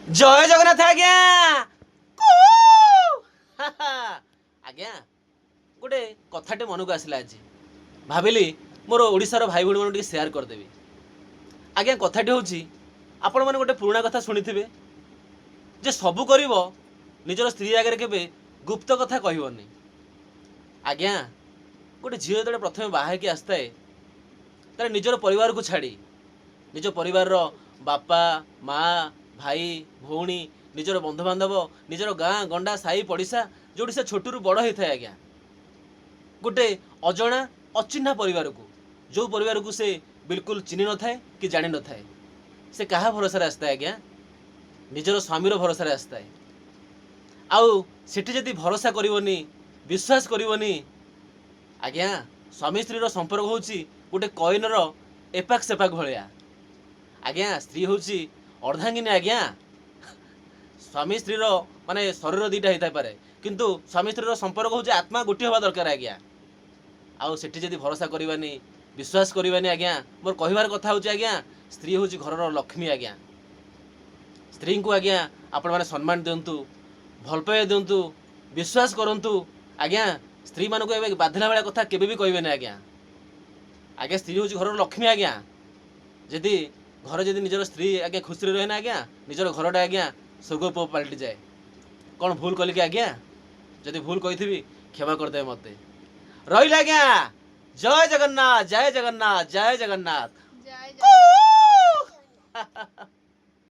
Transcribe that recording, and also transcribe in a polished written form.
जय जगन्नाथ आज्ञा आज्ञा गोटे कथाटे मन को आसला आज भाविली मोर ओडिशार भाई भौणी मान सेयार करदेवी। आज्ञा कथाटी हूँ आपण मैंने गोटे पुराणा कथा शुणी जे सबू कर निजर स्त्री आगे केवे गुप्त कथा कहबनी। आज्ञा गोटे झील जो प्रथम बाहर आसताए तार निजर परिवार को छाड़ी निज परिवार बापा माँ भाई भौणी निजर बंधुबांधव निजर गाँ गंडा साई पड़िशा जोटी से छोटू बड़ होता है आज्ञा गोटे अजणा अचिन्हा परिवार को जो परिवार को से बिल्कुल चिन्ह न थाए कि जानी न थाए से कहा भरोसा आसता है आज्ञा निजर स्वामीर भरोसा आसता है। आउ सेठी जदि भरोसा करनी विश्वास करनी आज्ञा स्वामी स्त्री संपर्क हूँ गोटे कॉइनर एपाक सेपाक भाया। आज्ञा स्त्री हूँ अर्धांगिनी आज्ञा स्वामी स्त्री माने शरीर दुईटा होता पारे किंतु स्वामी स्त्री संपर्क हूँ आत्मा गोटे हवा दरकार आज्ञा। आउ सेठी जदि भरोसा करवानी विश्वास करवानी आज्ञा मोर कहबार कथा हूँ आज्ञा स्त्री हूँ घर लक्ष्मी आज्ञा। स्त्री को आज्ञा आपण मैंने सम्मान दिंतु भल पाइबा दिंतु विश्वास करंतु आज्ञा स्त्री मानक बाधिला भाया कथा केबे भी कहबेनि आज्ञा। आज्ञा स्त्री हूँ घर लक्ष्मी आज्ञा जदि घर जदि निजर स्त्री आज्ञा खुशी रहे ना आज्ञा निजर घरटा आज्ञा स्वर्गोप पलटि जाए। कौन भूल कल कि आज्ञा जदि भूल कही क्षमा करदे मत रही आज्ञा। जय जगन्नाथ जय जगन्नाथ जय जगन्नाथ।